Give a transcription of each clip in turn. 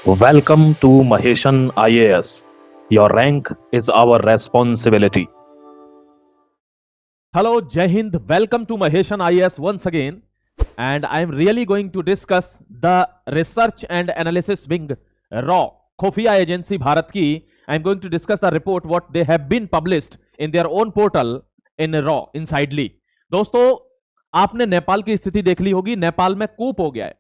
Welcome to Maheshan IAS. Your rank is our responsibility. Hello, Jai Hind. Welcome to Maheshan IAS once again. And I'm really going to discuss the research and analysis wing RAW, Khofia Agency Bharat ki. I'm going to discuss the report what they have been published in their own portal in RAW, insidely. दोस्तों, आपने नेपाल की स्थिति देख ली होगी. नेपाल में कूप हो गया है.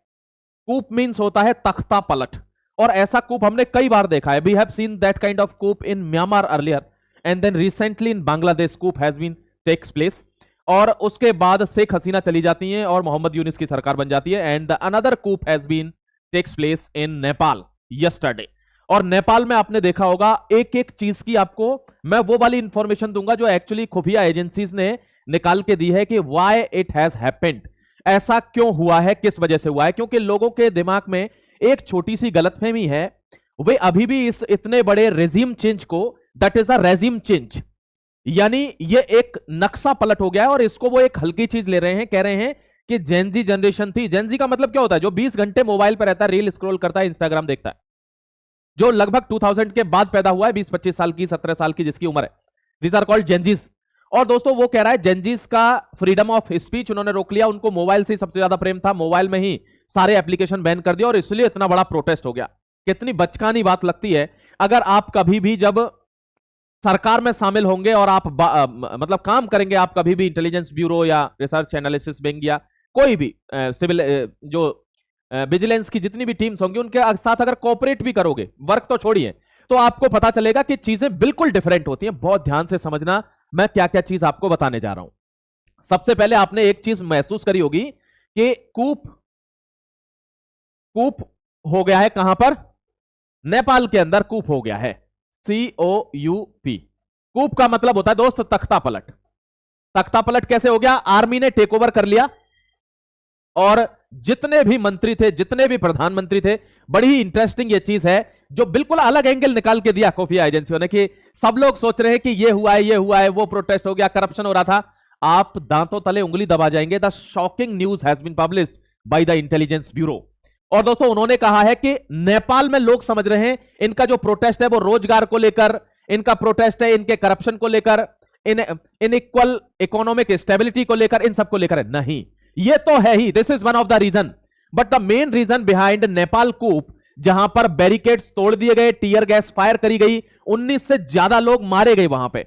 कूप मीन्स होता है तख्ता पलट, और ऐसा कूप हमने कई बार देखा है. We have seen that kind of coup in Myanmar earlier and then recently in Bangladesh coup has been takes place. और उसके बाद शेख हसीना चली जाती हैं और मोहम्मद यूनिस की सरकार बन जाती है. And the another coup has been takes place in Nepal yesterday. और नेपाल में आपने देखा होगा एक एक चीज की आपको मैं वो वाली इंफॉर्मेशन दूंगा जो एक्चुअली खुफिया एजेंसीज ने निकाल के दी है कि व्हाई इट हैज हैपेंड. ऐसा क्यों हुआ है, किस वजह से हुआ है. क्योंकि लोगों के दिमाग में एक छोटी सी गलतफहमी है, वे अभी भी इस इतने बड़े रेजिम चेंज को, that is a regime change, यानी ये एक नक्शा पलट हो गया है और इसको वो एक हल्की चीज ले रहे हैं. कह रहे हैं कि जेनजी जनरेशन थी. जेनजी का मतलब क्या होता है? जो 20 घंटे मोबाइल पर रहता है, रील स्क्रॉल करता है, इंस्टाग्राम देखता है, जो लगभग 2000 के बाद पैदा हुआ है, 20-25 साल की, 17 साल की जिसकी उम्र है. These are called Gen Zs. और दोस्तों वो कह रहा है जेनजीज का फ्रीडम ऑफ स्पीच उन्होंने रोक लिया. उनको मोबाइल से सबसे ज्यादा प्रेम था, मोबाइल में ही सारे एप्लीकेशन बैन कर दिया और इसलिए इतना बड़ा प्रोटेस्ट हो गया. कितनी बचकानी बात लगती है. अगर आप कभी भी जब सरकार में शामिल होंगे और आप मतलब काम करेंगे, आप कभी भी इंटेलिजेंस ब्यूरो या रिसर्च एनालिसिस विंग या कोई भी सिविल जो विजिलेंस की जितनी भी टीम्स होंगी उनके साथ अगर कोऑपरेट भी करोगे, वर्क तो छोड़िए, तो आपको पता चलेगा कि चीजें बिल्कुल डिफरेंट होती हैं. बहुत ध्यान से समझना मैं क्या क्या चीज आपको बताने जा रहा हूं. सबसे पहले आपने एक चीज महसूस करी होगी कि कूप हो गया है. कहां पर? नेपाल के अंदर कूप हो गया है. COUP. कूप का मतलब होता है दोस्त तख्ता पलट. तख्ता पलट कैसे हो गया? आर्मी ने टेक ओवर कर लिया और जितने भी मंत्री थे, जितने भी प्रधानमंत्री थे, बड़ी ही इंटरेस्टिंग ये चीज है जो बिल्कुल अलग एंगल निकाल के दिया खुफिया एजेंसियों ने कि सब लोग सोच रहे हैं कि ये हुआ है, ये हुआ है, वो प्रोटेस्ट हो गया, करप्शन हो रहा था. आप दांतों तले उंगली दबा जाएंगे. The shocking news has been published by the Intelligence Bureau. और दोस्तों उन्होंने कहा है कि नेपाल में लोग समझ रहे हैं इनका जो प्रोटेस्ट है वो रोजगार को लेकर, इनका प्रोटेस्ट है इनके करप्शन को लेकर, इनइक्वल इकोनॉमिक स्टेबिलिटी को लेकर, इन सब को लेकर है. नहीं, ये तो है ही, this is one of the reason, but the main reason behind Nepal coup, जहां पर बैरिकेड्स तोड़ दिए गए, टीयर गैस फायर करी गई, 19 से ज्यादा लोग मारे गए वहां पे,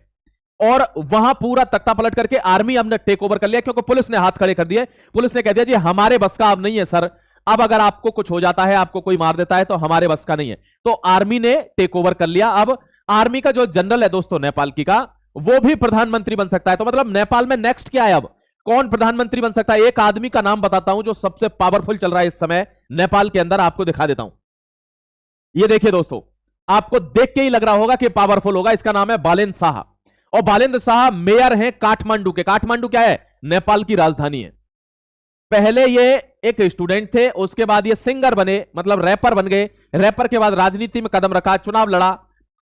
और वहां पूरा तख्ता पलट करके आर्मी हमने टेक ओवर कर लिया. क्योंकि पुलिस ने हाथ खड़े कर दिए. पुलिस ने कह दिया जी हमारे बस का अब नहीं है सर, अब अगर आपको कुछ हो जाता है, आपको कोई मार देता है तो हमारे बस का नहीं है. तो आर्मी ने टेक ओवर कर लिया. अब आर्मी का जो जनरल है दोस्तों नेपाल की का, वो भी प्रधानमंत्री बन सकता है. तो मतलब नेपाल में नेक्स्ट क्या है? अब कौन प्रधानमंत्री बन सकता है? एक आदमी का नाम बताता हूं जो सबसे पावरफुल चल रहा है इस समय नेपाल के अंदर, आपको दिखा देता हूं. ये देखिए दोस्तों, आपको देख के ही लग रहा होगा कि पावरफुल होगा. इसका नाम है बालेन्द्र शाह. और बालेन्द्र शाह मेयर हैं काठमांडू के. काठमांडू क्या है? नेपाल की राजधानी है. पहले ये एक स्टूडेंट थे, उसके बाद ये सिंगर बने, मतलब रैपर बन गए. रैपर के बाद राजनीति में कदम रखा, चुनाव लड़ा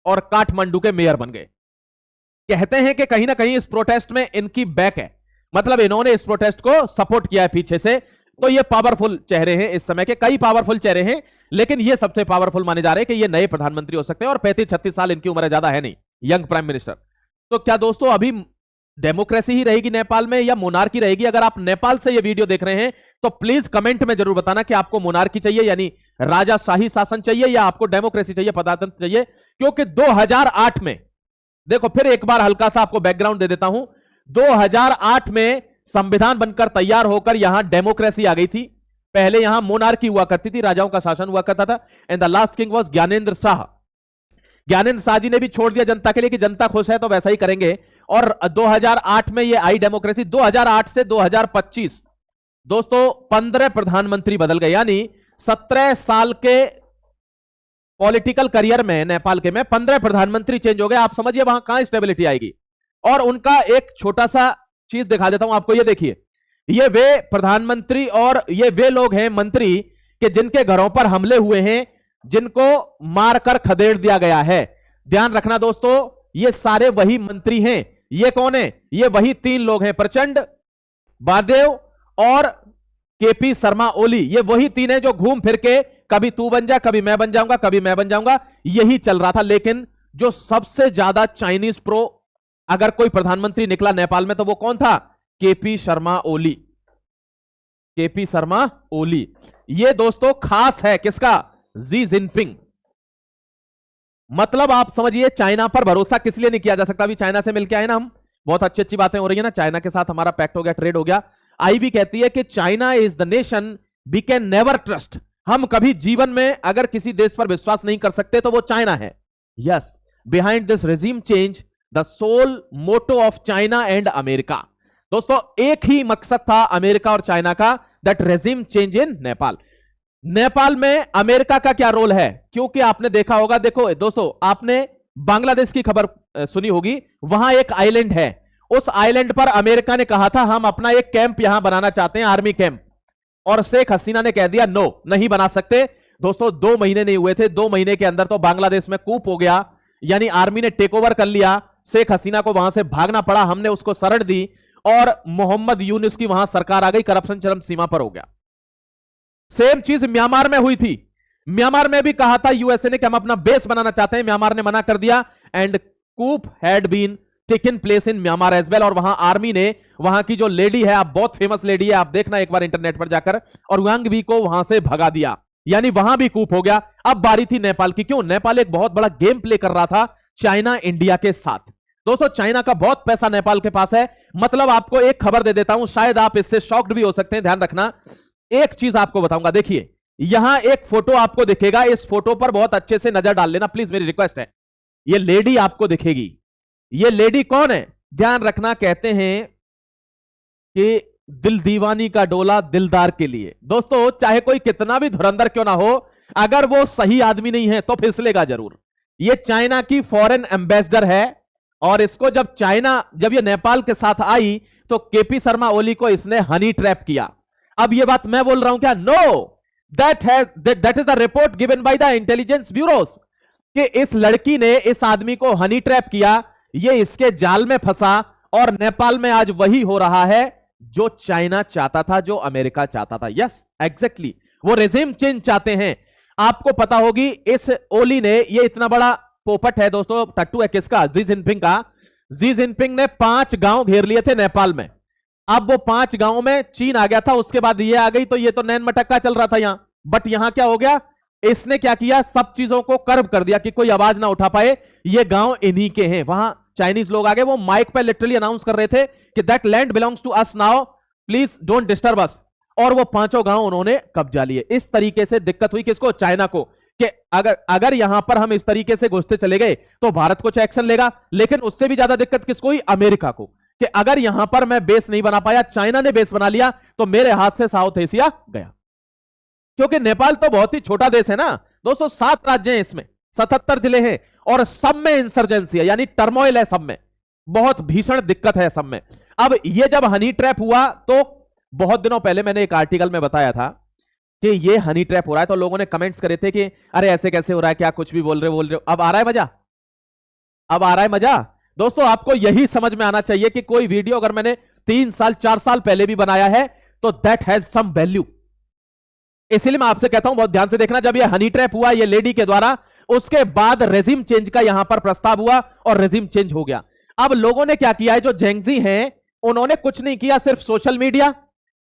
और काठमांडू के मेयर बन गए. कहते हैं कि कहीं ना कहीं इस प्रोटेस्ट में इनकी बैक है, मतलब इन्होंने इस प्रोटेस्ट को सपोर्ट किया है पीछे से. तो ये पावरफुल चेहरे हैं इस समय के. कई पावरफुल चेहरे हैं, लेकिन ये सबसे पावरफुल माने जा रहे हैं कि ये नए प्रधानमंत्री हो सकते हैं. और 35-36 साल इनकी उम्र ज्यादा है नहीं, यंग प्राइम मिनिस्टर. तो क्या दोस्तों अभी डेमोक्रेसी ही रहेगी नेपाल में या मोनार्की रहेगी? अगर आप नेपाल से ये वीडियो देख रहे हैं तो प्लीज कमेंट में जरूर बताना कि आपको मोनार्की चाहिए यानी राजाशाही शासन चाहिए या आपको डेमोक्रेसी चाहिए, प्रजातंत्र चाहिए. क्योंकि 2008 में, देखो फिर एक बार हल्का सा आपको बैकग्राउंड दे देता हूं. 2008 में संविधान बनकर तैयार होकर यहां डेमोक्रेसी आ गई थी. पहले यहां मोनार्की हुआ करती थी, राजाओं का शासन हुआ करता था. And the last king was Gyanendra Shah. Gyanendra Shah ji ने भी छोड़ दिया जनता के लिए कि जनता खुश है तो वैसा ही करेंगे. और 2008 में ये आई डेमोक्रेसी. 2008 से 2025 दोस्तों 15 प्रधानमंत्री बदल गए, यानी 17 साल के पॉलिटिकल करियर में नेपाल के में 15 प्रधानमंत्री चेंज हो गए. आप समझिए वहां कहां स्टेबिलिटी आएगी. और उनका एक छोटा सा चीज दिखा देता हूं आपको. ये देखिए, ये वे प्रधानमंत्री और ये वे लोग हैं मंत्री कि जिनके घरों पर हमले हुए हैं, जिनको मारकर खदेड़ दिया गया है. ध्यान रखना दोस्तों, ये सारे वही मंत्री हैं. ये कौन है? ये वही 3 लोग हैं, प्रचंड, बादेव और केपी शर्मा ओली. ये वही 3 हैं जो घूम फिर के कभी तू बन जा, कभी मैं बन जाऊंगा, कभी मैं बन जाऊंगा, यही चल रहा था। लेकिन जो सबसे ज्यादा चाइनीज प्रो अगर कोई प्रधानमंत्री निकला नेपाल में तो वो कौन था? केपी शर्मा ओली। केपी शर्मा ओली ये दोस्तों खास है किसका? Xi Jinping. मतलब आप समझिए चाइना पर भरोसा किस लिए नहीं किया जा सकता। अभी चाइना से मिलके आए ना हम, बहुत अच्छी अच्छी बातें हो रही है ना, चाइना के साथ हमारा पैक्ट हो गया, ट्रेड हो गया। आईबी कहती है कि China is the nation we can never trust. हम कभी जीवन में अगर किसी देश पर विश्वास नहीं कर सकते तो वो चाइना है। Yes, behind this regime change the sole motto of China and America. दोस्तों एक ही मकसद था अमेरिका और चाइना का, that regime change in Nepal. Nepal में अमेरिका का क्या रोल है? क्योंकि आपने देखा होगा, देखो दोस्तों आपने बांग्लादेश की खबर सुनी होगी, वहां एक आइलैंड है, उस आइलैंड पर अमेरिका ने कहा था हम अपना एक कैंप यहां बनाना चाहते हैं, आर्मी कैंप, और शेख हसीना ने कह दिया नो, नहीं बना सकते। दोस्तों 2 महीने नहीं हुए थे, 2 महीने के अंदर तो बांग्लादेश में कूप हो गया, यानी आर्मी ने टेक ओवर कर लिया, शेख हसीना को वहां से भागना पड़ा, हमने उसको शरण दी और मोहम्मद यूनुस की वहां सरकार आ गई, करप्शन चरम सीमा पर हो गया। सेम चीज म्यांमार में हुई थी। म्यांमार में भी कहा था यूएसए ने कि हम अपना बेस बनाना चाहते हैं, म्यांमार ने मना कर दिया, and coup had been taken place in Myanmar as well. और वहां आर्मी ने वहां की जो लेडी है, आप बहुत फेमस लेडी है, आप देखना एक बार इंटरनेट पर जाकर, और वांग वी को वहां से भगा दिया, यानी वहां भी कूप हो गया। अब बारी थी नेपाल की। क्यों? नेपाल एक बहुत बड़ा गेम प्ले कर रहा था चाइना इंडिया के साथ। दोस्तों चाइना का बहुत पैसा नेपाल के पास है। मतलब आपको एक खबर दे देता हूं, शायद आप इससे शॉक्ड भी हो सकते हैं, ध्यान रखना। एक चीज आपको बताऊंगा, देखिए यहां एक फोटो आपको दिखेगा, इस फोटो पर बहुत अच्छे से नजर डाल लेना प्लीज, मेरी रिक्वेस्ट है। ये लेडी आपको दिखेगी, ये लेडी कौन है? ध्यान रखना, कहते हैं कि दिल दीवानी का डोला दिलदार के लिए। दोस्तों चाहे कोई कितना भी धुरंधर क्यों ना हो, अगर वो सही आदमी नहीं है तो फिसलेगा जरूर। ये चाइना की फॉरेन एम्बेसडर है, और इसको जब ये नेपाल के साथ आई तो केपी शर्मा ओली को इसने हनी ट्रैप किया। अब ये बात मैं बोल रहा हूं क्या? No, that is the report given by the Intelligence Bureaus, कि इस लड़की ने इस आदमी को हनी ट्रैप किया, ये इसके जाल में फंसा, और नेपाल में आज वही हो रहा है जो चाइना चाहता था, जो अमेरिका चाहता था। यस एग्जैक्टली, वो रेजिम चेंज चाहते हैं। आपको पता होगी इस ओली ने, ये इतना बड़ा पोपट है दोस्तों, टट्टू है किसका? जी जिनपिंग का। जी जिनपिंग ने 5 गांव घेर लिए थे नेपाल में। अब वो 5 गांवों में चीन आ गया था, उसके बाद ये आ गई, तो ये तो नैन मटक्का चल रहा था यहां। बट यहां क्या हो गया? इसने क्या किया? सब चीजों को कर्व कर दिया कि कोई आवाज ना उठा पाए, ये गांव इन्हीं के हैं। वहां चाइनीज लोग आ गए, वो माइक पे लिटरली अनाउंस कर रहे थे कि that land belongs to us now, please don't disturb us. और वो 5 गांव उन्होंने कब्जा लिए। इस तरीके से दिक्कत हुई किसको? चाइना को, कि अगर यहां पर हम इस तरीके से घुसते चले गए तो भारत कुछ एक्शन लेगा। लेकिन उससे भी ज्यादा दिक्कत किसको हुई? अमेरिका को, कि अगर यहां पर मैं बेस नहीं बना पाया, चाइना ने बेस बना लिया, तो मेरे हाथ से साउथ एशिया गया। क्योंकि नेपाल तो बहुत ही छोटा देश है ना दोस्तों, 7 राज्य हैं इसमें, 77 जिले हैं, और सब में इंसर्जेंसी है, यानी टर्मोइल है, सब में बहुत भीषण दिक्कत है सब में। अब ये जब हनी ट्रैप हुआ तो बहुत दिनों पहले मैंने एक आर्टिकल में बताया था कि ये हनी ट्रैप हो रहा है, तो लोगों ने कमेंट्स करे थे कि अरे ऐसे कैसे हो रहा है, क्या कुछ भी बोल रहे हो। अब आ रहा है मजा, अब आ रहा है मजा। दोस्तों आपको यही समझ में आना चाहिए कि कोई वीडियो अगर मैंने 3 साल 4 साल पहले भी बनाया है तो दैट हैज सम वैल्यू। इसलिए मैं आपसे कहता हूं बहुत ध्यान से देखना, जब ये हनी ट्रैप हुआ ये लेडी के द्वारा, उसके बाद रेजिम चेंज का यहां पर प्रस्ताव हुआ और रेजिम चेंज हो गया। अब लोगों ने क्या किया है, जो जेंगजी हैं उन्होंने कुछ नहीं किया, सिर्फ सोशल मीडिया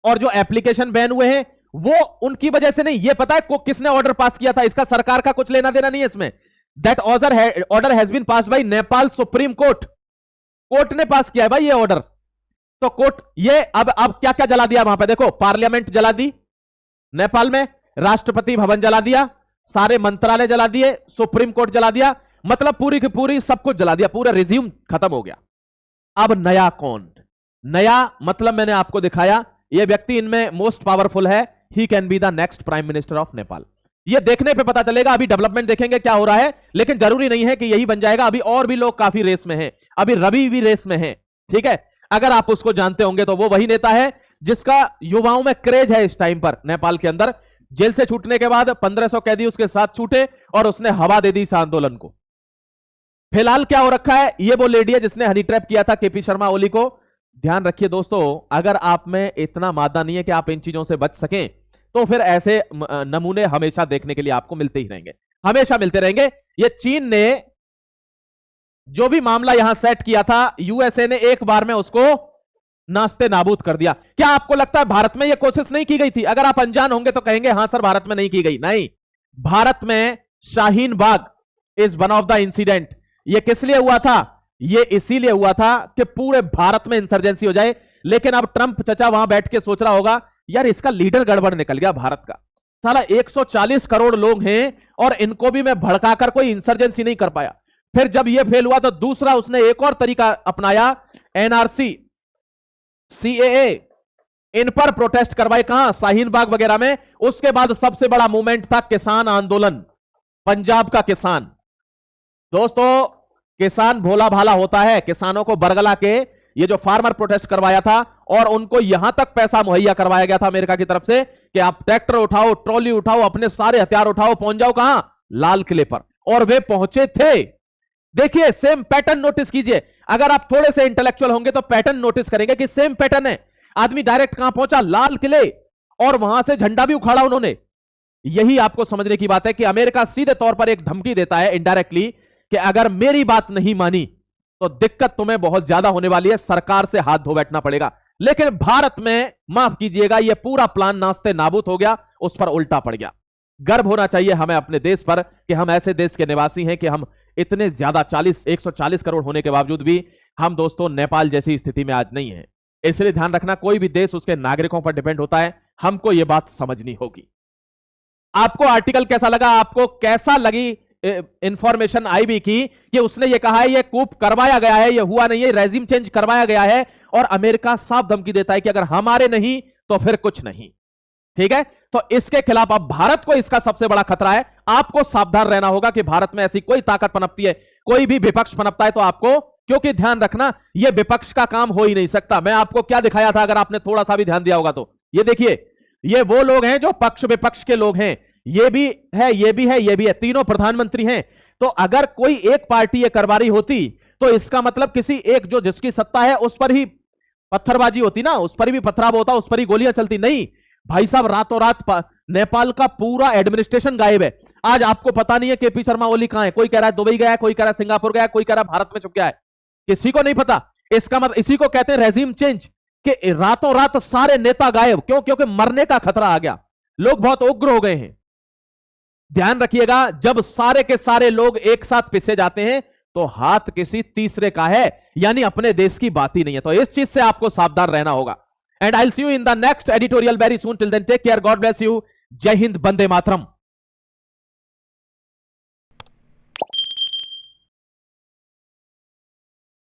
और जो एप्लीकेशन बैन हुए हैं वो उनकी वजह से नहीं। ये पता है किसने ऑर्डर पास किया था? इसका सरकार का कुछ लेना देना नहीं है इसमें। That order has been passed by Nepal supreme court. Court ने पास किया है भाई ये ऑर्डर। तो कोर्ट ये अब क्या क्या जला दिया वहां पे? देखो पार्लियामेंट जला दी नेपाल में, राष्ट्रपति भवन जला दिया, सारे मंत्रालय जला दिए, सुप्रीम कोर्ट जला दिया, मतलब पूरी की पूरी सब कुछ जला दिया, पूरा रिज्यूम खत्म हो गया। अब नया कौन? नया मतलब मैंने आपको दिखाया, ये व्यक्ति इनमें मोस्ट पावरफुल है, he can be the next prime minister of Nepal. ये देखने पे पता चलेगा, अभी डेवलपमेंट देखेंगे क्या हो रहा है, लेकिन जरूरी नहीं है कि यही बन जाएगा। अभी और भी लोग काफी रेस में हैं, अभी रवि भी रेस में है, ठीक है। अगर आप उसको जानते होंगे तो वो वही नेता है जिसका युवाओं में क्रेज है इस टाइम पर नेपाल के अंदर। जेल से छूटने के बाद 1500 कैदी उसके साथ छूटे और उसने हवा दे दी इस आंदोलन को। फिलहाल क्या हो रखा है, ये वो लेडी है जिसने हनी ट्रैप किया था केपी शर्मा ओली को। ध्यान रखिए दोस्तों, अगर आप में इतना मादा नहीं है कि आप इन चीजों से बच सकें तो फिर ऐसे नमूने हमेशा देखने के लिए आपको मिलते ही रहेंगे, हमेशा मिलते रहेंगे। ये चीन ने जो भी मामला यहां सेट किया था, यूएसए ने एक बार में उसको नास्ते नाबूद कर दिया। क्या आपको लगता है भारत में यह कोशिश नहीं की गई थी? अगर आप अनजान होंगे तो कहेंगे हां सर भारत में नहीं की गई। नहीं, भारत में Shaheen Bagh is one of the incident. यह किस लिए हुआ था? यह इसीलिए हुआ था कि पूरे भारत में इंसर्जेंसी हो जाए। लेकिन अब ट्रंप चचा वहां बैठ के सोच रहा होगा यार इसका लीडर गड़बड़ निकल गया भारत का, साला 140 करोड़ लोग हैं और इनको भी मैं भड़काकर कोई इंसर्जेंसी नहीं कर पाया। फिर जब यह फेल हुआ तो दूसरा उसने एक और तरीका अपनाया, एनआरसी, सीएए, इन पर प्रोटेस्ट करवाए। कहां? शाहीन बाग वगैरह में। उसके बाद सबसे बड़ा मूवमेंट था किसान आंदोलन, पंजाब का किसान। दोस्तों किसान भोला भाला होता है, किसानों को बरगला के ये जो फार्मर प्रोटेस्ट करवाया था और उनको यहां तक पैसा मुहैया करवाया गया था अमेरिका की तरफ से कि आप ट्रैक्टर उठाओ, ट्रॉली उठाओ, अपने सारे हथियार उठाओ, पहुंच जाओ कहां? लाल किले पर। और वे पहुंचे थे। देखिए सेम पैटर्न नोटिस कीजिए, अगर आप थोड़े से इंटेलेक्चुअल होंगे तो पैटर्न नोटिस करेंगे कि सेम पैटर्न है। आदमी डायरेक्ट कहां पहुंचा? लाल किले, और वहां से झंडा भी उखाड़ा उन्होंने। यही आपको समझने की बात है कि अमेरिका सीधे तौर पर एक धमकी देता है इनडायरेक्टली कि अगर मेरी बात नहीं मानी तो दिक्कत तुम्हें बहुत ज्यादा होने वाली है, सरकार से हाथ धो बैठना पड़ेगा। लेकिन भारत में माफ कीजिएगा यह पूरा प्लान नास्ते नाबूद हो गया, उस पर उल्टा पड़ गया। गर्व होना चाहिए हमें अपने देश पर कि हम ऐसे देश के निवासी हैं कि हम इतने ज्यादा 140 करोड़ होने के बावजूद भी हम दोस्तों नेपाल जैसी स्थिति में आज नहीं है। इसलिए ध्यान रखना, कोई भी देश उसके नागरिकों पर डिपेंड होता है, हमको यह बात समझनी होगी। आपको आर्टिकल कैसा लगा? आपको कैसा लगी इंफॉर्मेशन आई भी कि उसने ये कहा है ये कूप करवाया गया है, ये हुआ नहीं है, रेजिम चेंज करवाया गया है, और अमेरिका साफ धमकी देता है कि अगर हमारे नहीं तो फिर कुछ नहीं। ठीक है, तो इसके खिलाफ अब भारत को इसका सबसे बड़ा खतरा है। आपको सावधान रहना होगा कि भारत में ऐसी कोई ताकत पनपती है, कोई भी विपक्ष पनपता है तो आपको, क्योंकि ध्यान रखना यह विपक्ष का काम हो ही नहीं सकता। मैं आपको क्या दिखाया था अगर आपने थोड़ा सा भी ध्यान दिया होगा तो, ये देखिए ये वो लोग हैं जो पक्ष विपक्ष के लोग हैं, ये भी है, ये भी है, ये भी है, तीनों प्रधानमंत्री हैं। तो अगर कोई एक पार्टी ये करवा रही होती तो इसका मतलब किसी एक जो जिसकी सत्ता है उस पर ही पत्थरबाजी होती ना, उस पर भी पथराव होता, उस पर ही गोलियां चलती। नहीं भाई साहब, रातों रात नेपाल का पूरा एडमिनिस्ट्रेशन गायब है। आज आपको पता नहीं है केपी शर्मा ओली कहां है, कोई कह रहा है दुबई गया है, कोई कह रहा है सिंगापुर गया है, कोई कह रहा है भारत में छुप गया है, किसी को नहीं पता। इसका मतलब इसी को कहते हैं रेजिम चेंज, कि रातों रात सारे नेता गायब। क्यों? क्योंकि मरने का खतरा आ गया, लोग बहुत उग्र हो गए हैं। ध्यान रखिएगा, जब सारे के सारे लोग एक साथ पिसे जाते हैं तो हाथ किसी तीसरे का है, यानी अपने देश की बात ही नहीं है। तो इस चीज से आपको सावधान रहना होगा। And I will see you in the next editorial very soon. Till then take care, God bless you, जय हिंद, वंदे मातरम।